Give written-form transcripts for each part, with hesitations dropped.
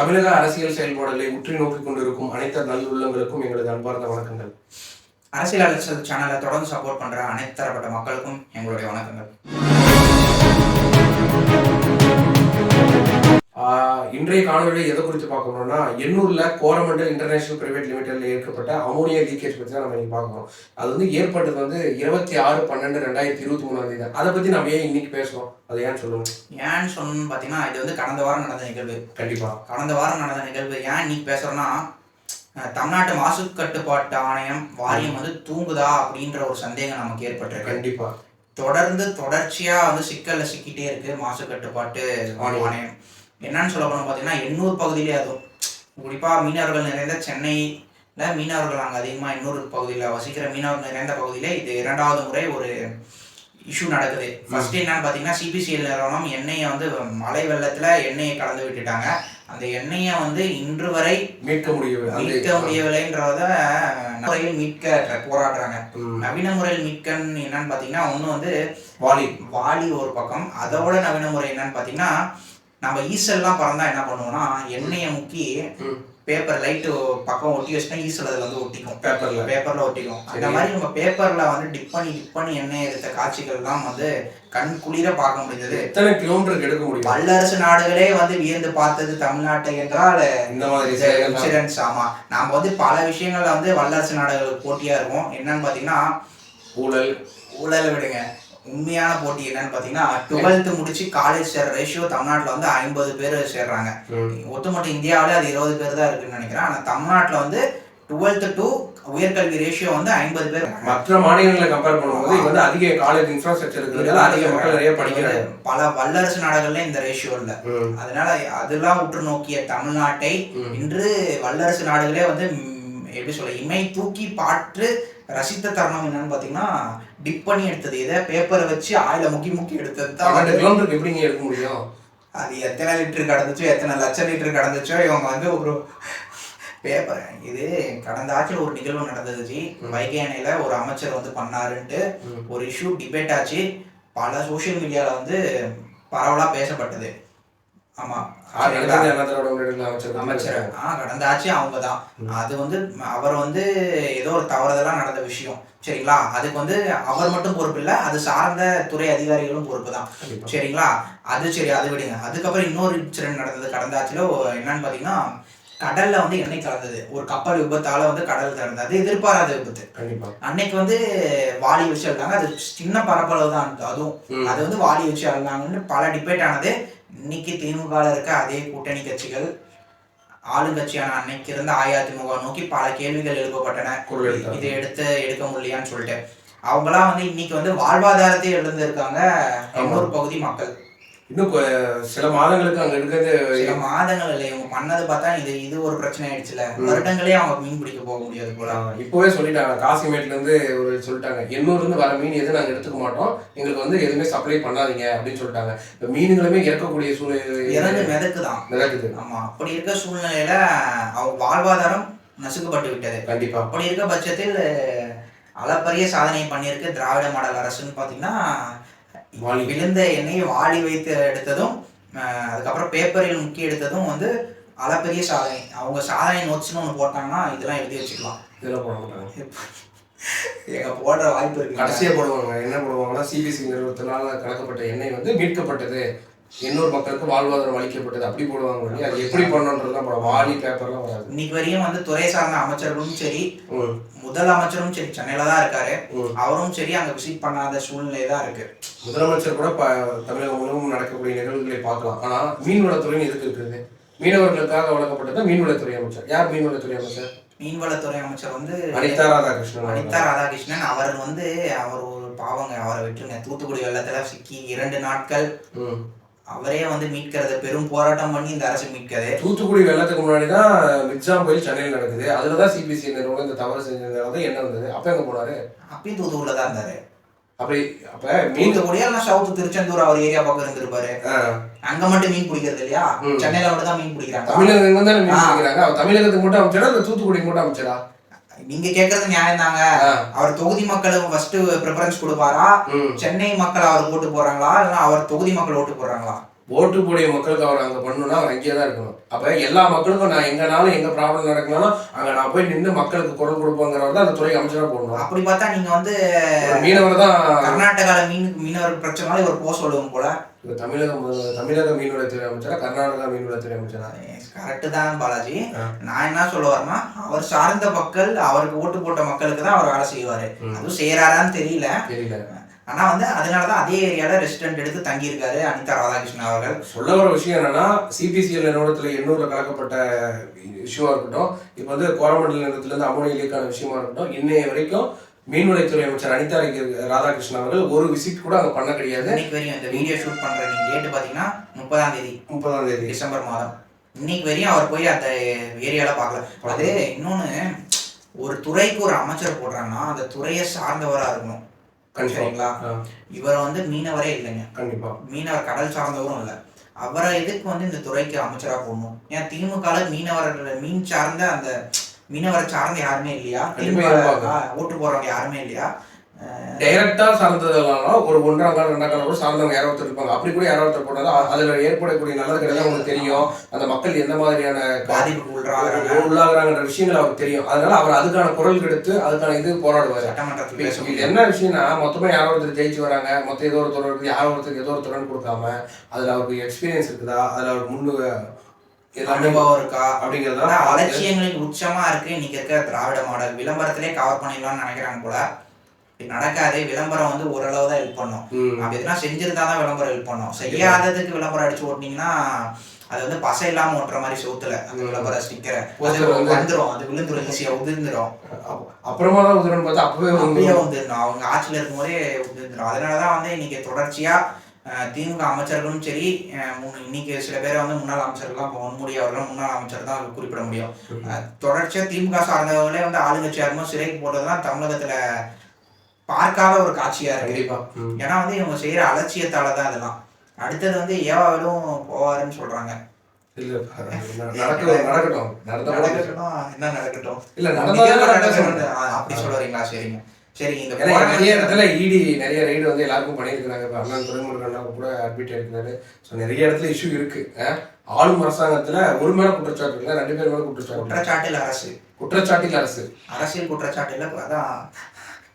தமிழக அரசியல் செயல்பாடுகளை உற்று நோக்கிக் கொண்டிருக்கும் அனைத்து நல்லுள்ளங்களுக்கும் எங்களது அன்பார்ந்த வணக்கங்கள். அரசியல் அலசல் சேனலை தொடர்ந்து சப்போர்ட் பண்ற அனைத்து தரப்பட்ட மக்களுக்கும் எங்களுடைய வணக்கங்கள். இன்றைய காணொலியை எதை குறித்து பார்க்கணும்னா, எண்ணூர்ல கோரமண்டல் இன்டர்நேஷனல் பிரைவேட் லிமிடெட்ல ஏற்பட்ட அமோனியா லீக்கேஜ் பற்றி தான் நம்ம இன்னைக்கு பார்க்கணும். அது வந்து ஏற்பட்டது 26/12/2023 அதை பத்தி நம்ம ஏன் இன்னைக்கு பேசுறோம், அதை ஏன் சொல்லுங்க. ஏன்னு சொல்லணும்னு பாத்தீங்கன்னா, இது வந்து கடந்த வாரம் நடந்த நிகழ்வு. கண்டிப்பா கடந்த வாரம் நடந்த நிகழ்வு. ஏன் இன்னைக்கு பேசுறோம்னா, தமிழ்நாட்டு மாசு கட்டுப்பாட்டு ஆணையம் வாரியம் வந்து தூங்குதா அப்படின்ற ஒரு சந்தேகம் நமக்கு ஏற்பட்டிருக்கு. கண்டிப்பா தொடர்ச்சியா வந்து சிக்கல்ல சிக்கிட்டே இருக்கு மாசு கட்டுப்பாட்டு ஆணையம். என்னன்னு சொல்ல போனோம் பார்த்தீங்கன்னா, எண்ணூர் பகுதியிலே, அதுவும் குறிப்பா மீனவர்கள் நிறைந்த சென்னையில மீனவர்கள் அங்கே அதிகமாக எண்ணூர் பகுதியில் வசிக்கிற மீனவர்கள் நிறைந்த பகுதியில இது 2வது முறை ஒரு இஷ்யூ நடக்குது. ஃபர்ஸ்ட் என்னன்னு பார்த்தீங்கன்னா, சிபிசிஎல் நிறுவனம் எண்ணெயை வந்து மழை வெள்ளத்துல எண்ணெயை கலந்து விட்டுட்டாங்க. அந்த எண்ணெயை வந்து இன்று வரை மீட்க முடியவில்லைன்றத முறையில் மீட்க போராடுறாங்க. நவீன முறையில் மீட்கன்னு என்னன்னு பார்த்தீங்கன்னா, ஒன்று வந்து வாலி ஒரு பக்கம். அதோட நவீன முறை என்னன்னு பார்த்தீங்கன்னா, நம்ம ஈசல்லாம் பறந்தா என்ன பண்ணுவோம்னா, எண்ணெயை முக்கி பேப்பர் லைட்டு பக்கம் ஒட்டி வச்சுனா ஈசல் அதில் வந்து ஒட்டிக்கும், பேப்பர்ல ஒட்டிக்கும். அந்த மாதிரி நம்ம பேப்பர்ல வந்து டிப் பண்ணி எண்ணெய் எடுத்த காட்சிகள்லாம் வந்து கண் குளிர பார்க்க முடிஞ்சது. எத்தனை கிலோமீட்டருக்கு எடுக்க முடியும். வல்லரசு நாடுகளே வந்து வியந்து பார்த்தது தமிழ்நாட்டை என்றால் இந்த மாதிரி இன்சிடென்ட்ஸ். ஆமா, நாம வந்து பல விஷயங்கள்ல வந்து வல்லரசு நாடுகளுக்கு போட்டியா இருக்கும். என்னன்னு பாத்தீங்கன்னா, ஊழல் விடுங்க, உண்மையான போட்டி என்னன்னு பாத்தீங்கன்னா, 12th முடிச்சு காலேஜ் சேர்ற ரேஷியோ தமிழ்நாட்டுல வந்து 50 பேர் சேர்றாங்க. ஒட்டுமொத்த இந்தியாவில அது 20 பேர் தான் இருக்குன்னு நினைக்கிறேன். ஆனா தமிழ்நாட்டுல வந்து 12th to உயர்கல்வி ரேஷியோ வந்து 50 பேர். மற்ற மாநிலங்களை கம்பேர் பண்ணும்போது இது வந்து அதிக காலேஜ் இன்ஃப்ராஸ்ட்ரக்சர் இருக்கிறதால அதிக மக்கள் நிறைய படிக்கிறாங்க. பல வல்லரசு நாடுகள்ல இந்த ரேஷியோ இல்ல. அதனால அதெல்லாம் உற்று நோக்கிய தமிழ்நாட்டை இன்று வல்லரசு நாடுகளே வந்து எப்படி சொல்ல, இமை தூக்கி பாற்று ரசித்த தருணம் என்னன்னு பாத்தீங்கன்னா, டிப் பண்ணி எடுத்தது. இதை பேப்பரை வச்சு ஆயில முக்கி எடுத்தது தான். எப்படிங்க எடுக்க முடியும்? அது எத்தனை லிட்டர் கடந்துச்சோ, எத்தனை லட்சம் லிட்டர் கடந்துச்சோ, இவங்க வந்து ஒரு பேப்பர். இது கடந்த ஆட்சியில் ஒரு நிகழ்வு நடந்தது. வைகை அணையில ஒரு அமைச்சர் வந்து பண்ணாருன்ட்டு ஒரு இஷ்யூ டிபேட் ஆச்சு. பல சோசியல் மீடியால வந்து பரவலா பேசப்பட்டது. ஆமா, அமைச்சர் கடந்த ஆட்சி அவங்கதான். அது வந்து அவர் வந்து ஏதோ ஒரு தவறுதெல்லாம் நடந்த விஷயம், சரிங்களா? அதுக்கு வந்து அவர் மட்டும் பொறுப்பு இல்லை, அது சார்ந்த துறை அதிகாரிகளும் பொறுப்பு தான், சரிங்களா? அது சரி, அது விடுங்க. அதுக்கப்புறம் இன்னொரு இன்சிடென்ட் நடந்தது கடந்த ஆட்சியில. என்னன்னு பாத்தீங்கன்னா, கடல்ல வந்து எண்ணெய் கலந்தது. ஒரு கப்பல் விபத்தால வந்து கடல் திறந்தது. அது எதிர்பாராத விபத்து. அன்னைக்கு வந்து வாளி வச்சு அழுதாங்க. அது சின்ன பரப்பளவு தான். அதுவும் அது வந்து வாளி வச்சு அழுதாங்கன்னு பல டிபேட் ஆனது. இன்னைக்கு திமுக இருக்க அதே கூட்டணி கட்சிகள் ஆளுங்கட்சியான அன்னைக்கு இருந்த அஇஅதிமுக நோக்கி பல கேள்விகள் எழுப்பப்பட்டன. இதை எடுக்க முடியலையான்னு சொல்லிட்டு அவங்களாம் வந்து இன்னைக்கு வந்து வாழ்வாதாரத்தை இழந்திருக்காங்க எண்ணூர் பகுதி மக்கள். இன்னும் சில மாதங்களுக்கு அங்க இருக்கிறது, சில மாதங்கள் இல்லை, இவங்க பண்ணது பார்த்தா இது ஒரு பிரச்சனை ஆயிடுச்சுல. வருடங்களே அவங்க மீன் பிடிக்க போக முடியாது போல. இப்பவே சொல்லிட்டாங்க, காசிமேட்ல இருந்து சொல்லிட்டாங்க, எண்ணூர்ல இருந்து வர மீன் எதுவும் நாங்க எடுத்துக்க மாட்டோம், எங்களுக்கு வந்து எதுவுமே சப்ளை பண்ணாதீங்க அப்படின்னு சொல்லிட்டாங்க. இந்த மீன்களுமே இறக்கக்கூடிய சூழ்நிலை மிதக்குது. ஆமா, அப்படி இருக்க சூழ்நிலையில அவங்க வாழ்வாதாரம் நசுக்கப்பட்டு விட்டது. கண்டிப்பா. அப்படி இருக்க பட்சத்தில் அளப்பரிய சாதனை பண்ணியிருக்கு திராவிட மாடல் அரசுன்னு பாத்தீங்கன்னா, விழுந்த எண்ணெயை வாளி வைத்து எடுத்ததும், அதுக்கப்புறம் பேப்பரில் முக்கி எடுத்ததும் வந்து அளப்பெரிய சாதனை. அவங்க சாதனை நோட்ஸ்னு ஒன்று போட்டாங்கன்னா இதெல்லாம் எழுதி வச்சுக்கலாம். இதெல்லாம் போட மாட்டாங்க, எங்க போடுற வாய்ப்பு இருக்கு. கடைசியாக போடுவாங்க. என்ன போடுவாங்கன்னா, சிபிசி நிறுவனத்தினால கலக்கப்பட்ட எண்ணெய் வந்து மீட்கப்பட்டது, எண்ணூர் மக்களுக்கு வாழ்வாதாரம் அளிக்கப்பட்டது, அப்படி போடுவாங்க. அது எப்படி பண்ணணுன்றதுலாம் வாலி பேப்பர்லாம் வராது. இன்னைக்கு வரையும் வந்து துறை சார்ந்த அமைச்சர்களும் சரி, முதலமைச்சரும் சரி சென்னையில தான் இருக்காரு. அவரும் சரி அங்க விசிட் பண்ணாத சூழ்நிலை தான் இருக்கு. முதலமைச்சர் கூட தமிழகம் முழுவதும் நடக்கக்கூடிய நிகழ்வுகளை பார்க்கலாம். ஆனா மீன்வளத்துறைன்னு எதுக்கு இருக்குது? மீனவர்களுக்காக வழங்கப்பட்டது மீன்வளத்துறை அமைச்சர். யார் மீன்வளத்துறை அமைச்சர்? மீன்வளத்துறை அமைச்சர் வந்து அனிதா ராதாகிருஷ்ணன். அவர் வந்து அவர் ஒரு பாவங்க, அவரை விட்டுருங்க. தூத்துக்குடி வெள்ளத்துல சிக்கி 2 நாட்கள் அவரே வந்து மீட்கிறது, பெரும் போராட்டம் பண்ணி இந்த அரசு மீட்கிறது. தூத்துக்குடி வெள்ளத்துக்கு முன்னாடிதான் மிக்ஜாம் புயல் சென்னையில் நடக்குது. அதுலதான் சிபிசி நிறுவனம் இந்த தவறு செஞ்சது. என்ன வந்தது? அப்ப எங்க போனாரு? அப்பயும் தூத்துக்குடியில தான் இருந்தாரு. அப்படி அப்ப தூத்துக்குடியா சவுத் திருச்செந்தூர் அவர் ஏரியா பக்கம் இருந்திருப்பாரு. அங்க மட்டும் மீன் பிடிக்கிறது இல்லையா? சென்னையில மட்டும் தான் மீன் பிடிக்கிறாங்க. தமிழகம் தானே மீன் பிடிக்கிறாங்க. தமிழகத்துக்கு மட்டும் அமைச்சரா இல்ல தூத்துக்குடிக்கு மட்டும் அமைச்சரா? நீங்க கேக்குறது நியாயம் தாங்க. அவர் தொகுதி மக்களுக்கு ஃபர்ஸ்ட் பிரிஃபரன்ஸ் கொடுப்பாரா, சென்னை மக்கள் அவர் ஓட்டு போறாங்களா, இல்ல அவர் தொகுதி மக்கள் ஓட்டு போடுறாங்களா? ஓட்டு போடிய மக்களுக்கு அவர் அங்கே பண்ணணும்னா அவர் அங்கேயே தான் இருக்கணும். அப்போ எல்லா மக்களுக்கும் நான் எங்கனாலும் எங்கே ப்ராப்ளம் நடக்கனாலும் அங்கே நான் போய் நின்று மக்களுக்கு குரல் கொடுப்போங்கிறவர் தான் அந்த துறை அமைச்சராக போடணும். அப்படி பார்த்தா நீங்கள் வந்து மீனவர் தான் கர்நாடகாவில் மீனவர் பிரச்சனை இவர் போக சொல்லுவோம் போல. இப்போ தமிழக மீன்வளத்துறை அமைச்சரா கர்நாடகா மீன்வளத்துறை அமைச்சரா? கரெக்டு தான் பாலாஜி. நான் என்ன சொல்ல வரேன்னா, அவர் சார்ந்த மக்கள், அவருக்கு ஓட்டு போட்ட மக்களுக்கு தான் அவர் வேலை செய்வாரு. அதுவும் செய்யறாரான்னு தெரியல. ஆனா வந்து அதனாலதான் அதே ஏரியால ரெசிடென்ட் எடுத்து தங்கியிருக்காரு அனிதா ராதாகிருஷ்ணன் அவர்கள். சொல்ல வர விஷயம் என்னன்னா, சிபிசிஎல் நிறுவனத்துல 800 கலக்கப்பட்ட இஷ்யூவா இருக்கட்டும், இப்போ வந்து கோரமண்டல் நிறுவனத்துல இருந்து அமோனியா லீக்கான விஷயமா இருக்கட்டும், இன்னைய வரைக்கும் மீன்வளத்துறை அமைச்சர் அனிதா ராதாகிருஷ்ணன் அவர்கள் ஒரு விசிட் கூட அங்க பண்ண கிடையாது. இன்னைக்கு வரையும் இந்த வீடியோ ஷூட் பண்ற நீங்க டேட் பாத்தீங்கன்னா 30ஆம் தேதி டிசம்பர் மாதம். இன்னைக்கு வரையும் அவர் போய் அந்த ஏரியால பார்க்கல. அது இன்னொன்னு, ஒரு துறைக்கு ஒரு அமைச்சர் போடுறாங்கன்னா அந்த துறையை சார்ந்தவரா இருக்கணும். சரிங்களா? இவரை வந்து மீனவரே இல்லைங்க. கண்டிப்பா மீனவர் கடல் சார்ந்தவரும் இல்லை. அவரை எதுக்கு வந்து இந்த துறைக்கு அமைச்சரா போடணும்? ஏன் திமுக மீனவர்கள் மீனவரை சார்ந்த யாருமே இல்லையா? ஓட்டு போறவங்க யாருமே இல்லையா? டைரக்டா சார்ந்ததுனால ஒரு 1ஆம் காலம் 2ஆம் காலம் கூட சார்ந்தவங்க யாரோ ஒருத்தர் இருப்பாங்க. அப்படி கூட யாரோ ஒருத்தர் போட்டாலும் அதுல ஏற்படக்கூடிய நல்லது கிடையாது உங்களுக்கு தெரியும். அந்த மக்கள் எந்த மாதிரியான பாதிப்புக்கு உள்ளாகிறாங்கிற விஷயங்கள் அவருக்கு தெரியும். அதனால அவர் அதுக்கான குரல் எடுத்து அதுக்கான இது போராடுவார். சட்டமன்றத்தில் என்ன விஷயம்னா, மொத்தமா யாரோ ஒருத்தர் ஜெயிச்சு வராங்க, மொத்தம் ஏதோ ஒரு துறை யாரோ ஒருத்தருக்கு ஏதோ ஒரு துறை கொடுக்காம அதுல அவருக்கு எக்ஸ்பீரியன்ஸ் இருக்குதா, அதுல அவருக்கு அனுபவம் இருக்கா அப்படிங்கிறத அலட்சியங்களுக்கு உச்சமா இருக்கு. இன்னைக்கு இருக்க திராவிட மாடல் விளம்பரத்திலே கவர் பண்ணிடலாம்னு நினைக்கிறாங்க போல. நடக்காது. விளம்பரம் வந்து ஓரளவு தான் ஹெல்ப் பண்ணும். அப்படி எதுனா செஞ்சிருந்தா தான் விளம்பரம் ஹெல்ப் பண்ணும். செய்யாததுக்கு விளம்பரம் அடிச்சு ஓட்டினீங்கன்னா அது வந்து பசை இல்லாம ஓட்டுற மாதிரி சோத்துல அந்த விளம்பர ஸ்டிக்கரை வந்துடும். அது விழுந்துரும், ஈஸியா உதிர்ந்துடும். அப்புறமா தான் உதிரும் பார்த்தா அப்பவே உதிர்ந்துடும். அவங்க ஆட்சியில இருக்கும் போதே உதிர்ந்துடும். அதனாலதான் வந்து இன்னைக்கு தொடர்ச்சியா திமுக அமைச்சர்களும் சரி, இன்னைக்கு சில பேரை வந்து முன்னாள் அமைச்சர்கள்லாம் பொன்முடி அவர்கள் முன்னாள் அமைச்சர் தான் குறிப்பிட முடியும். தொடர்ச்சியா திமுக சார்ந்தவர்களே வந்து ஆளுங்கட்சியா இருக்கும் சிறைக்கு போட்டதுதான் தமிழகத்துல பார்க்காத ஒரு காட்சியா இருக்கு. ஏன்னா வந்து இவங்க செய்யற அலட்சியத்தாலதான் அதெல்லாம். அடுத்தது வந்து ஏவாவிலும் போவாருன்னு சொல்றாங்க. அப்படி சொல்றீங்களா? சரிங்க சரி. இந்த நிறைய இடத்துல நிறைய ரைடு வந்து எல்லாருக்கும் பண்ணியிருக்கிறாங்க. இப்போ அண்ணன் துறைமுருகன் கூட அட்மிட் ஆயிருக்காரு. ஸோ நிறைய இடத்துல இஷ்யூ இருக்கு. ஆளும் அரசாங்கத்துல ஒரு மேல குற்றச்சாட்டு இல்லை, 2 பேர் மேல குற்றச்சாட்டில் அரசு அரசியல் குற்றச்சாட்டு இல்லை, அதான்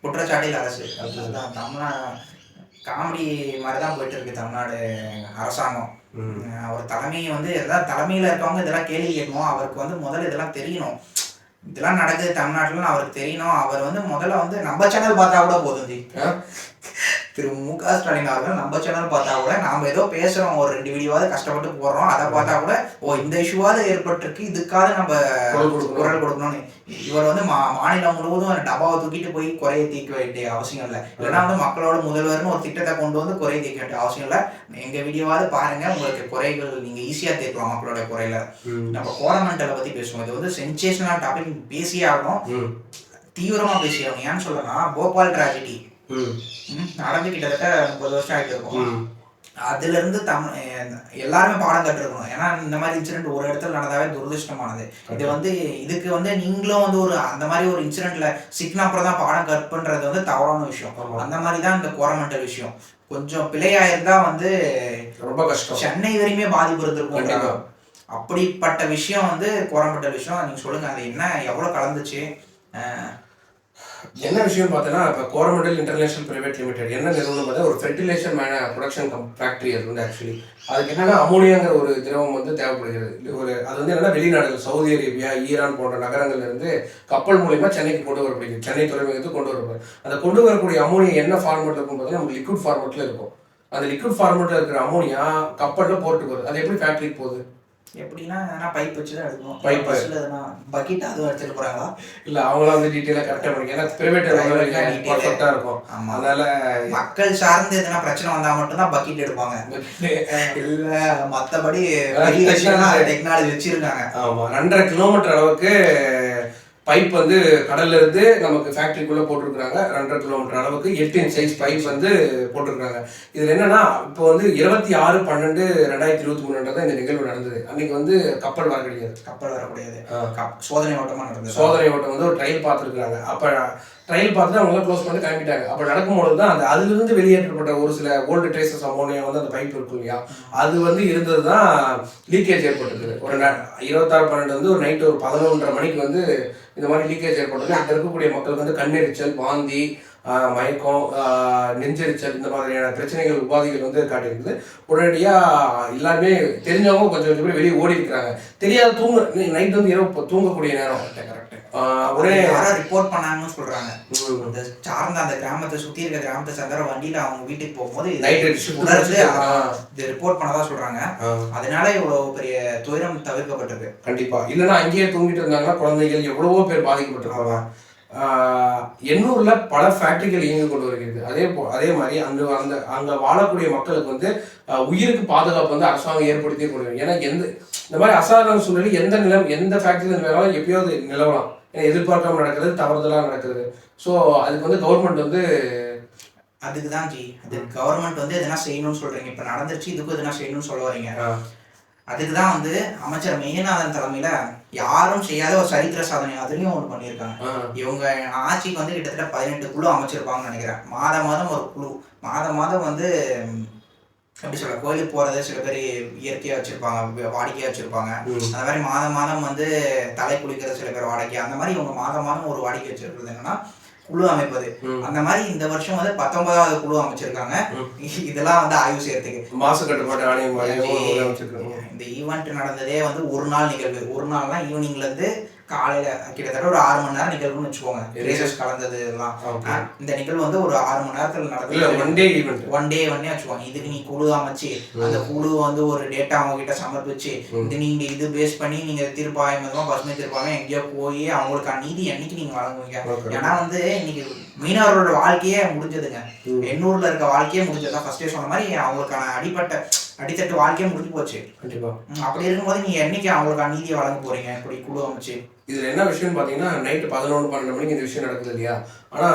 குற்றச்சாட்டில் அரசு. அதுதான் காமெடி மாதிரிதான் போயிட்டு இருக்கு தமிழ்நாடு அரசாங்கம். அவர் தலைமையை வந்து எல்லாம் தலைமையில இருக்கவங்க இதெல்லாம் கேள்வி கேட்கணும். அவருக்கு வந்து முதல்ல இதெல்லாம் தெரியணும். இதெல்லாம் நடக்குது தமிழ்நாட்டுல அவருக்கு தெரியணும். அவர் வந்து முதல்ல வந்து நம்ம சேனல் பார்த்தா கூட போதும். திரு மு.க. ஸ்டாலின் அவர்கள் நம்ம சேனல் பார்த்தா கூட நாம ஏதோ பேசுறோம், ஒரு 2 வீடியோவாவது கஷ்டப்பட்டு போடுறோம், அதை பார்த்தா கூட இந்த இஷ்யூவாவது ஏற்பட்டிருக்கு, இதுக்காக நம்ம குரல் கொடுக்கணும்னு. இவர் வந்து மாநிலம் முழுவதும் டப்பாவை தூக்கிட்டு போய் குறைய தீர்க்க வேண்டிய அவசியம் இல்லை. இல்லைன்னா வந்து மக்களோட முதல்வர்னு ஒரு திட்டத்தை கொண்டு வந்து குறைய தீர்க்க வேண்டிய அவசியம் இல்லை. எங்க வீடியோவாவது பாருங்க, உங்களுக்கு குறைகள் நீங்க ஈஸியா தீர்க்கலாம் மக்களோட குறையில. நம்ம கோரமெண்டலை பத்தி பேசுவோம். இது வந்து சென்சேஷனல் டாபிக், பேசியே ஆகணும், தீவிரமா பேசியாகணும். ஏன்னு சொல்லலாம், போபால் டிராஜடி நடந்து கிட்டத்தட்ட 30 வருஷம் ஆகிட்டு இருக்கும். அதுல இருந்து எல்லாருமே பாடம் கற்றுக்கணும். ஏன்னா இந்த மாதிரி இன்சிடென்ட் ஒரு இடத்துல நடந்தாவே துரதிருஷ்டமானது. இது வந்து இதுக்கு வந்து நீங்களும் வந்து ஒரு அந்த மாதிரி ஒரு இன்சிடென்ட்ல சிக்கின அப்புறம் தான் பாடம் கற்புன்றது வந்து தவறான விஷயம். அந்த மாதிரி தான் இந்த கோரமெண்டல் விஷயம். கொஞ்சம் பிழையாயிருந்தா வந்து ரொம்ப கஷ்டம். சென்னை வரையுமே பாதிப்பு இருந்திருக்கும். அப்படிப்பட்ட விஷயம் வந்து கோரமெண்டல் விஷயம். நீங்க சொல்லுங்க, அது என்ன எவ்வளவு கலந்துச்சு? என்ன விஷயம் பார்த்தீங்கன்னா, இப்போ கோரமண்டல் இன்டர்நேஷனல் பிரைவேட் லிமிடெட் என்ன நிறுவனம் பார்த்தா ஒரு ஃபெர்டிலைசர் ப்ரொடக்ஷன் ஃபேக்ட்ரி. அது வந்து ஆக்சுவலி அதுக்கு என்னன்னா அமோனியாங்கிற ஒரு திரவம் வந்து தேவைப்படுகிறது. அது வந்து என்னன்னா வெளிநாடுகள் சவுதி அரேபியா, ஈரான் போன்ற நகரங்கள்ல இருந்து கப்பல் மூலியமா சென்னைக்கு கொண்டு வரப்படுகிறது. சென்னை துறைமுகத்துக்கு கொண்டு வரப்படுது. அதை கொண்டு வரக்கூடிய அமோனியா என்ன ஃபார்மேட் இருக்கும் பார்த்தீங்கன்னா நமக்கு லிக்விட் ஃபார்மேட்ல இருக்கும். அந்த லிக்விட் ஃபார்மேட்ல இருக்கிற அமோனியா கப்பல்ல போர்ட்டுக்கு வருது. அது எப்படி ஃபேக்டரிக்கு போகுது? எப்படின்னா பைப் வச்சு தான் எடுக்கணும். பைப் பக்கெட் அதுவும் எடுத்துட்டு போறாங்களா? இல்ல அவங்களாம் வந்து டீட்டெயிலா கரெக்டா பண்ணிக்க. ஏன்னா பிரைவேட் பர்ஃபெக்ட்டா இருக்கும். அதனால மக்கள் சார்ந்து எதனா பிரச்சனை வந்தா மட்டும் தான் பக்கெட் எடுப்பாங்க. இல்ல மத்தபடி டெக்னாலஜி வச்சிருக்காங்க. ஆமா, 2.5 கிலோமீட்டர் அளவுக்கு பைப் வந்து கடல்ல இருந்து நமக்கு ஃபேக்டரிக்குள்ள போட்டிருக்காங்க. 2.5 கிலோமீட்டர் அளவுக்கு 8 இன்ச் சைஸ் பைப் வந்து போட்டிருக்காங்க. இதுல என்னன்னா இப்போ வந்து 26/12/2023 இந்த நிகழ்வு நடந்தது. அன்னைக்கு வந்து கப்பல் வர கிடையாது. கப்பல் வர கிடையாது. சோதனை ஓட்டமா நடந்தது. சோதனை ஓட்டம் வந்து ஒரு ட்ரையல் பார்த்துருக்காங்க. அப்ப ட்ரையல் பார்த்துட்டு அவங்க க்ளோஸ் பண்ணி கிளம்பிட்டாங்க. அப்போ நடக்கும்போது தான் அந்த அதிலிருந்து வெளியேற்றப்பட்ட ஒரு சில ஓல்டு ட்ரேசஸ் அமோனியா வந்து அந்த பைப் இருக்கும் இல்லையா, அது வந்து இருந்தது தான் லீக்கேஜ் ஏற்பட்டது. ஒரு 26/12 வந்து ஒரு நைட்டு ஒரு 11:30 மணிக்கு வந்து இந்த மாதிரி லீக்கேஜ் ஏற்பட்டது. அங்கே இருக்கக்கூடிய மக்களுக்கு வந்து கண்ணெரிச்சல், வாந்தி, மயக்கம், நெஞ்செரிச்சல் இந்த மாதிரியான பிரச்சனைகள், உபாதைகள் வந்து காட்டியிருக்குது. உடனடியாக எல்லாருமே தெரிஞ்சவங்க கொஞ்சம் கொஞ்சம் பேர் வெளியே ஓடி இருக்கிறாங்க. தெரியாத நைட் வந்து இரவு தூங்கக்கூடிய நேரம். உடனே யாரும் ரிப்போர்ட் பண்ணாங்கன்னு சொல்றாங்க. இந்த சார்ந்த அந்த கிராமத்தை சுத்தி இருக்க கிராமத்தை சேர்ந்த வண்டியில அவங்க வீட்டுக்கு போகும்போது ரிப்போர்ட் பண்ணதா சொல்றாங்க. அதனால இவ்வளவு பெரிய துயரம் தவிர்க்கப்பட்டிருக்கு. கண்டிப்பா. இல்லைன்னா அங்கேயே தூங்கிட்டு இருந்தாங்கன்னா குழந்தைகள் எவ்வளவோ பேர் பாதிக்கப்பட்டிருக்காங்க. எண்ணூர்ல பல ஃபேக்டரிகள் இயங்கி கொண்டு வருகிறது. அதே மாதிரி அங்க வாழக்கூடிய மக்களுக்கு வந்து உயிருக்கு பாதுகாப்பு வந்து அரசாங்கம் ஏற்படுத்தி கொடுக்கும். ஏன்னா இந்த மாதிரி அசாதாரண சூழ்நிலை எந்த ஃபேக்டரி வேணாலும் எப்பயாவது நிலவலாம். ஏன்னா எதிர்பார்க்காம நடக்கிறது, தவறுதலா நடக்கிறது. ஸோ அதுக்கு வந்து கவர்மெண்ட் வந்து அதுக்கு தான் அது கவர்மெண்ட் வந்து எதனா செய்யணும்னு சொல்றீங்க. இப்ப நடந்துருச்சு, இதுக்கும் எதனா செய்யணும்னு சொல்ல வரீங்க. அதுக்குதான் வந்து அமைச்சர் மெய்யநாதன் தலைமையில யாரும் செய்யாத ஒரு சரித்திர சாதனை அதுலயும் ஒண்ணு பண்ணியிருக்காங்க. இவங்க ஆட்சிக்கு வந்து கிட்டத்தட்ட 18 குழு அமைச்சிருப்பாங்கன்னு நினைக்கிறேன். மாதம் ஒரு குழு, மாதம் வந்து எப்படி சொல்ல, கோயிலுக்கு போறது சில பேர் இயற்கையா வச்சிருப்பாங்க, வாடிக்கையா வச்சிருப்பாங்க. அந்த மாதிரி மாதம் வந்து தலை குளிக்கிறது சில பேர் வாடகை. அந்த மாதிரி இவங்க மாதம் ஒரு வாடிக்கை வச்சிருக்கிறது என்னன்னா குழு அமைப்பது. அந்த மாதிரி இந்த வருஷம் வந்து 19வது குழு அமைச்சிருக்காங்க. இதெல்லாம் வந்து ஆய்வு செய்யறதுக்கு மாசு கட்டுப்பாட்டு ஆணையம். இந்த ஈவெண்ட் நடந்ததே வந்து ஒரு நாள் நிகழ்வு. ஒரு நாள்னா ஈவினிங்ல இருந்து காலையில கிட்டத்தட்ட ஒரு 6 மணி நேரம் நிகழ்வுன்னு வச்சுக்கோங்க. ரேசஸ் கலந்தது எல்லாம். இந்த நிகழ்வு வந்து ஒரு 6 மணி நேரத்துல நடந்தது. ஒன் டே வச்சுக்கோங்க. இதுக்கு நீ குழு அமைச்சு அந்த குழு வந்து ஒரு டேட்டா அவங்க கிட்ட சமர்ப்பிச்சு நீங்க இது பேஸ் பண்ணி நீங்க தீர்ப்பாயம் பசுமை தீர்ப்பாயம் எங்கேயோ போய் அவங்களுக்கு நீதி என்னைக்கு நீங்க வழங்குவீங்க? ஏன்னா வந்து இன்னைக்கு மீனவர்களோட வாழ்க்கையே முடிஞ்சதுங்க. எண்ணூர்ல இருக்க வாழ்க்கையே முடிஞ்சதுதான். ஃபர்ஸ்டே சொன்ன மாதிரி அவங்களுக்கான அடித்தட்டு வாழ்க்கையே முடிஞ்சு போச்சு. கண்டிப்பா. அப்படி இருக்கும்போது நீங்க என்னைக்கு அவங்களுக்கு நீதியை வழங்க போறீங்க இப்படி குழு அமைச்சு? இதுல என்ன விஷயம்னு பாத்தீங்கன்னா, நைட்டு 11-12 மணிக்கு இந்த விஷயம் நடக்குது இல்லையா. ஆனா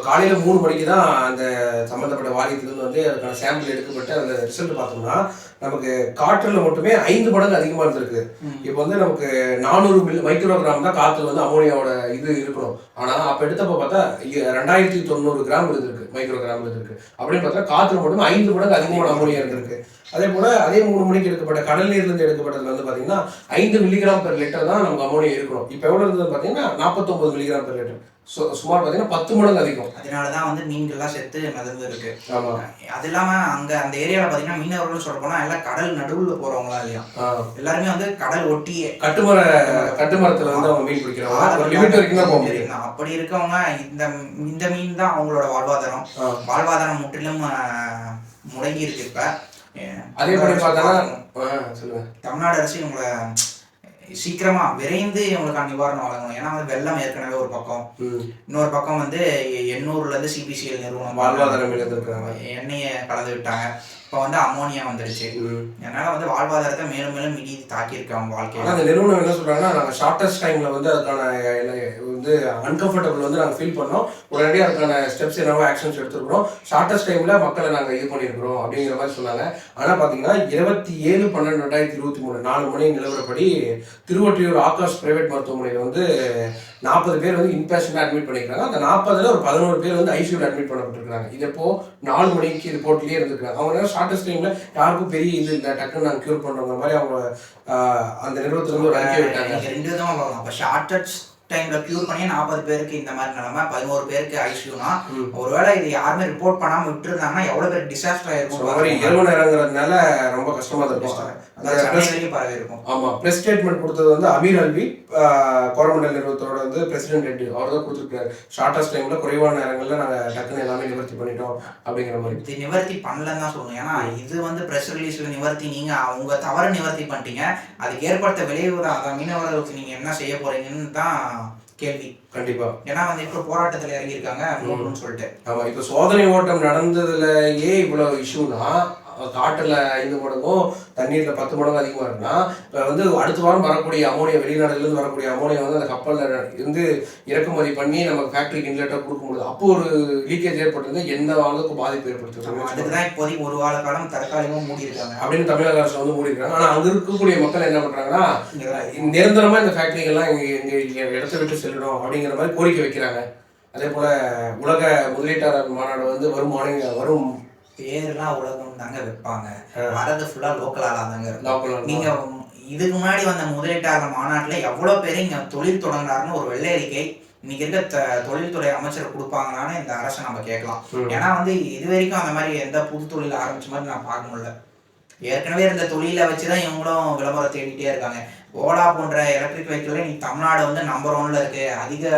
காலையில 3 மணிக்கு தான் அந்த சம்பந்தப்பட்ட வாரியத்திலிருந்து வந்து அதுக்கான சாம்பிள் எடுக்கப்பட்டு அந்த ரிசல்ட் பார்த்தோம்னா நமக்கு காற்றுல மட்டுமே 5 மடங்கு அதிகமா இருந்திருக்கு. இப்போ வந்து நமக்கு 400 மைக்ரோகிராம் தான் காத்துல வந்து அமோனியாவோட இது இருக்கணும். ஆனா அப்ப எடுத்தப்ப பார்த்தா 2090 கிராம் இருந்திருக்கு, மைக்ரோகிராம் இருந்திருக்கு. அப்படின்னு பார்த்தா காத்துல மட்டுமே 5 மடங்கு அதிகமான அமோனியா இருந்திருக்கு. அதே போல அதே 3 மணிக்கு எடுக்கப்பட்ட கடல் நீர்லேருந்து எடுக்கப்பட்டதுல வந்து பாத்தீங்கன்னா 5 மில்லிகிராம் பெர் லிட்டர் தான் நமக்கு அமோனியா இருக்கணும். இப்போ எவ்வளவு இருந்தது பாத்தீங்கன்னா 49 மில்லிகிராம் பெர் லிட்டர். சுமார் பாத்தீங்கன்னா 10 மடங்கு அதிகம். அதனாலதான் வந்து மீன்கள்லாம் செத்து மிதந்து இருக்கு. அது இல்லாம அங்க அந்த ஏரியால பாத்தீங்கன்னா மீனவர்கள் சொல்ல போனா எல்லாம் கடல் நடுவுல போறவங்களா இல்லையா, எல்லாருமே வந்து கடல் ஒட்டியே கட்டுமரத்துல வந்து அவங்க மீன் பிடிக்கிறாங்க. ஒரு லிமிட் வரைக்கும் தான் போக முடியும். அப்படி இருக்கவங்க இந்த மீன் தான் அவங்களோட வாழ்வாதாரம் முற்றிலும் முடங்கி இருக்கு. இப்ப அதே போல பார்த்தா தமிழ்நாடு அரசு இவங்களை சீக்கிரமா விரைந்து இவங்களுக்கான நிவாரணம் வழங்கணும். ஏன்னா வந்து வெள்ளம் ஏற்கனவே ஒரு பக்கம், இன்னொரு பக்கம் வந்து எண்ணூர்ல இருந்து சிபிசிஎல் நிறுவனம் வாழ்வாதாரம் எண்ணெயை கலந்து விட்டாங்க. இப்போ வந்து அமோனியா வந்துடுச்சு. அதனால வந்து வாழ்வாதாரத்தை மேலும் மேலும் இடி தாக்கி இருக்கு அவங்க வாழ்க்கையில. அந்த நிறுவனம் என்ன சொல்றாங்கன்னா, நாங்கள் ஷார்டஸ்ட் டைம்ல வந்து அதுக்கான வந்து அன்கம்ஃபர்டபுள் வந்து நாங்கள் ஃபீல் பண்ணோம். உடனடியாக அதுக்கான ஸ்டெப்ஸ் என்னவோ ஆக்ஷன்ஸ் எடுத்துருக்கிறோம். ஷார்டஸ்ட் டைம்ல மக்களை நாங்கள் இது பண்ணியிருக்கிறோம் அப்படிங்கிற மாதிரி சொன்னாங்க. ஆனால் பார்த்தீங்கன்னா 27/12/2023 4 மணி நிலவரப்படி திருவொற்றியூர் ஆகாஷ் பிரைவேட் மருத்துவமனையில் வந்து 40 பேர் வந்து இன்பேஷண்டாக அட்மிட் பண்ணியிருக்காங்க. அந்த 40ல் ஒரு 11 பேர் வந்து ஐசியூவில் அட்மிட் பண்ணப்பட்டிருக்காங்க. இது இப்போ 4 மணிக்கு ரிப்போர்ட்லேயே இருந்திருக்காங்க. அவங்க ஷார்டஸ்ட் டைம்ல யாருக்கும் பெரிய இது இல்லை, டக்குன்னு நாங்கள் கியூர் பண்ணுற மாதிரி அவங்க அந்த நிறுவனத்துல இருந்து ஒரு அறிக்கை விட்டாங்க. 2 விதமாக பார்க்கலாம். அப்போ ஷார்டஸ்ட் டைம்ல கியூர் பண்ணி 40 பேருக்கு இந்த மாதிரி நிலைமை, 11 பேருக்கு ஐசியூனா, ஒருவேளை இது யாருமே ரிப்போர்ட் பண்ணாம விட்டுருந்தாங்கன்னா எவ்வளவு பேர் டிசாஸ்டர் ஆயிருக்கும். இரவு நேரங்கிறதுனால ரொம்ப கஷ்டமா இருக்கும். ஆமா, பிரஸ் ஸ்டேட்மெண்ட் கொடுத்தது வந்து அமீர் அல்வி, கோரமண்டல் நிறுவனத்தோட வந்து பிரசிடென்ட் ரெட்டி அவர் தான் கொடுத்துருக்காரு. ஷார்டஸ்ட் டைம்ல குறைவான நேரங்கள்ல நாங்க டக்குன்னு எல்லாமே நிவர்த்தி பண்ணிட்டோம் அப்படிங்கிற மாதிரி. இது நிவர்த்தி பண்ணலன்னு தான் சொல்லணும். ஏன்னா இது வந்து பிரஸ் ரிலீஸ்ல நிவர்த்தி, நீங்க அவங்க தவற நிவர்த்தி பண்ணிட்டீங்க, அதுக்கு ஏற்படுத்த விளைவு தான் மீனவர்களுக்கு நீங்க என்ன செய்ய போறீங்கன்னு தான் கேள்வி. கண்டிப்பா. ஏன்னா வந்து இப்ப போராட்டத்துல இறங்கி இருக்காங்க சொல்லிட்டு. ஆமா, இப்ப சோதனை ஓட்டம் நடந்ததுலயே இவ்வளவு இஷ்யூனா, காட்டுல 5 மடங்கும் தண்ணீர்ல 10 மடங்கு அதிகமா இருக்குன்னா, இப்ப வந்து அடுத்த வாரம் வரக்கூடிய அமோனியா, வெளிநாடுல இருந்து வரக்கூடிய அமோனியா வந்து அந்த கப்பல்ல இருந்து இறக்குமதி பண்ணி நம்ம ஃபேக்டரிக்கு இன்லெட்டா கொடுக்கும்போது அப்போ ஒரு லீக்கேஜ் ஏற்பட்டது எந்த அளவுக்கு பாதிப்பு ஏற்படுத்தும். அதுக்குதான் இப்போதைக்கு ஒரு வார காலம் தற்காலிகமா மூடி இருக்காங்க அப்படின்னு தமிழக அரசு வந்து மூடி இருக்காங்க. ஆனா அங்க இருக்கக்கூடிய மக்கள் என்ன பண்றாங்கன்னா, நிரந்தரமா இந்த ஃபேக்டரிகள்லாம் எங்க இடத்தை விட்டு செல்லணும் அப்படிங்கிற மாதிரி கோரிக்கை வைக்கிறாங்க. அதே போல உலக முதலீட்டாளர் மாநாடு வந்து வரும் பேர்லாம் உலகம் தாங்க வைப்பாங்க, வரது ஃபுல்லா லோக்கல் ஆளா தாங்க லோக்கல். நீங்க இதுக்கு முன்னாடி வந்த முதலீட்டாளர் மாநாட்டுல எவ்வளவு பேர் இங்க தொழில் தொடங்குறாருன்னு ஒரு வெள்ளை அறிக்கை இன்னைக்கு இருக்க தொழில்துறை அமைச்சர் கொடுப்பாங்களான்னு இந்த அரசை நம்ம கேட்கலாம். ஏன்னா வந்து இது வரைக்கும் அந்த மாதிரி எந்த புது தொழில் ஆரம்பிச்ச மாதிரி நான் பார்க்க முடியல. ஏற்கனவே இருந்த தொழிலை வச்சுதான் இவங்களும் விளம்பரம் தேடிட்டே இருக்காங்க. ஓலா போன்ற எலக்ட்ரிக் வெஹிக்கிள் இன்னைக்கு தமிழ்நாடு வந்து நம்பர் 1ல இருக்கு. அதிக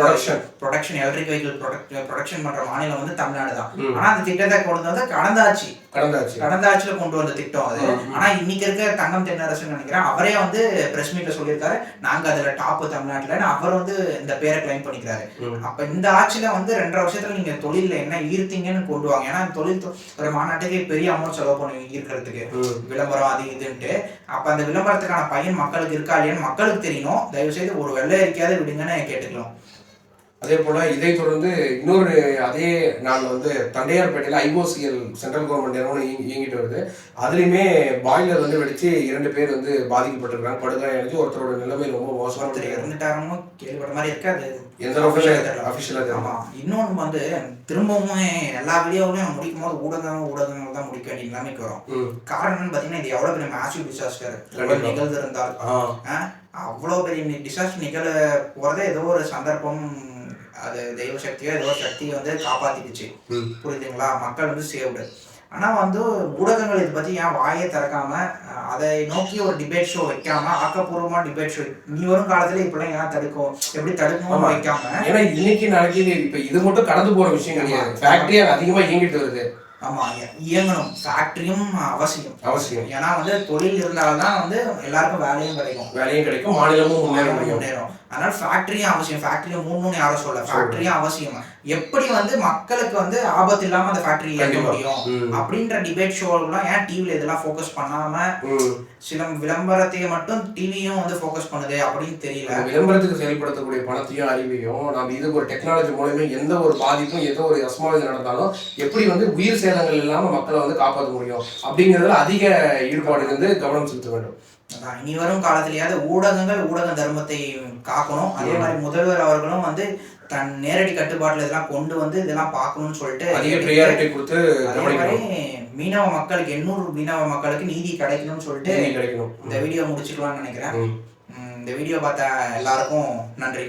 ப்ரொடக்ஷன் எலக்ட்ரிக் வெஹிக்கிள் ப்ரொடக்ஷன் பண்ற மாநிலம் வந்து தமிழ்நாடு தான். ஆனா அந்த திட்டத்தை கொண்டு வந்து கடந்த ஆட்சியில கொண்டு வந்த திட்டம் அது. ஆனா இன்னைக்கு இருக்க தங்கம் தென்னரசுன்னு நினைக்கிறேன், அவரே வந்து பிரஸ் மீட்ல சொல்லியிருக்காரு, நாங்க அதுல டாப் தமிழ்நாட்டுல அவர் வந்து இந்த பேரை கிளைம் பண்ணிக்கிறாரு. அப்ப இந்த ஆட்சியில வந்து 2.5 வருஷத்துல நீங்க தொழில என்ன ஈர்த்தீங்கன்னு கொண்டு வாங்க. ஏன்னா தொழில் ஒரு மாநாட்டுக்கு பெரிய அமௌண்ட் செலவு பண்ணி ஈர்க்கிறதுக்கு விளம்பரம் அது இதுன்ட்டு. அப்ப அந்த விளம்பரத்துக்கான பயன் மக்களுக்கு இருக்கா இல்லையான்னு மக்களுக்கு தெரியணும். தயவு செய்து ஒரு வெள்ளை அறிக்கையாவது விடுங்கன்னு கேட்டுக்கலாம். அதே போல இதை தொடர்ந்து இன்னொரு அதே நாள் வந்து தண்டையார்பேட்டையில் IOCL சென்ட்ரல் கவர்மெண்ட் நிறுவனம் இயங்கிட்டு வருது. அதுலேயுமே பாய்லர் வந்து வெடிச்சு 2 பேர் வந்து பாதிக்கப்பட்டிருக்காங்க, படுகாயம் அடைஞ்சு. ஒருத்தரோட நிலைமை ரொம்ப மோசமாக இறந்துட்டாருன்னு கேள்விப்பட்ட மாதிரி இருக்காது, எந்த அளவுக்கு அஃபிஷியலாக. ஆமா, இன்னொன்று வந்து திரும்பவும் எல்லா வீடியோவிலையும் முடிக்கும் போது ஊடகங்கள் தான் முடிக்க வேண்டிய நிலைமைக்கு வரும். காரணம்னு பார்த்தீங்கன்னா இது எவ்வளோ பெரிய மேசிவ் டிசாஸ்டர் நிகழ்ந்து இருந்தால், அவ்வளோ பெரிய டிசாஸ்டர் நிகழ போகிறதே ஏதோ ஒரு சந்தர்ப்பம், அது தெய்வ சக்தியோ ஏதோ சக்தியை வந்து காப்பாத்திடுச்சு. புரியுதுங்களா? மக்கள் வந்து சேவ்டு. ஆனா வந்து ஊடகங்கள் இதை பத்தி ஏன் வாயை திறக்காம அதை நோக்கி ஒரு டிபேட் ஷோ வைக்காம, ஆக்கப்பூர்வமா டிபேட் ஷோ நீ வரும் காலத்துல இப்பெல்லாம் ஏன் தடுக்கும், எப்படி தடுக்கணும்னு வைக்காம. ஏன்னா இன்னைக்கு நாளைக்கு இப்ப இது மட்டும் கடந்து போற விஷயம் கிடையாது. ஃபேக்டரி அதிகமா இயங்கிட்டு வருது. ஆமா, இயங்கணும். ஃபேக்டரியும் அவசியம். ஏன்னா வந்து தொழில் இருந்தால்தான் வந்து எல்லாருக்கும் வேலையும் கிடைக்கும், மாநிலமும் முன்னேறும். அதனால ஃபேக்டரியும் அவசியம். ஃபேக்டரியும் மூணுன்னு யாரும் சொல்ல, ஃபேக்டரியும் அவசியம். எப்படி வந்து மக்களுக்கு வந்து ஆபத்து இல்லாம அந்த ஃபேக்டரி இயங்க முடியும் அப்படின்ற டிபேட் ஷோலாம் ஏன் டிவில இதெல்லாம் ஃபோக்கஸ் பண்ணாம சில விளம்பரத்தையும் மட்டும் டிவியும் வந்து ஃபோக்கஸ் பண்ணுது அப்படின்னு தெரியல. விளம்பரத்துக்கு செயல்படுத்தக்கூடிய பணத்தையும் அறிவையும் நம்ம இதுக்கு ஒரு டெக்னாலஜி மூலமே எந்த ஒரு பாதிப்பும் ஏதோ ஒரு அசம்பாவிதம் நடந்தாலும் எப்படி வந்து உயிர் சேதங்கள் இல்லாம மக்களை வந்து காப்பாற்ற முடியும் அப்படிங்கிறதுல அதிக ஈடுபாடு இருந்து கவனம் செலுத்த வேண்டும். இனி வரும் காலத்திலேயாவது ஊடக தர்மத்தை காக்கணும். அதே மாதிரி முதல்வர் அவர்களும் வந்து தன் நேரடி கட்டுப்பாட்டுல இதெல்லாம் கொண்டு வந்து இதெல்லாம் பார்க்கணும்னு சொல்லிட்டு அதிக ப்ரையாரிட்டி கொடுத்து, அதே மாதிரி மீனவ மக்களுக்கு 800 மீனவ மக்களுக்கு நீதி கிடைக்கணும்னு சொல்லிட்டு இந்த வீடியோ முடிச்சுக்கலாம்னு நினைக்கிறேன். இந்த வீடியோ பார்த்த எல்லாருக்கும் நன்றி.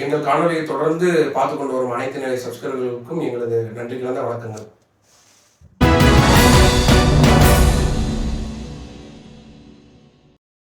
எங்கள் காணொலியை தொடர்ந்து பார்த்து கொண்டு வரும் அனைத்து நிலை சப்ஸ்கிரைபர்களுக்கும் எங்களது நன்றி கலந்த வணக்கங்கள்.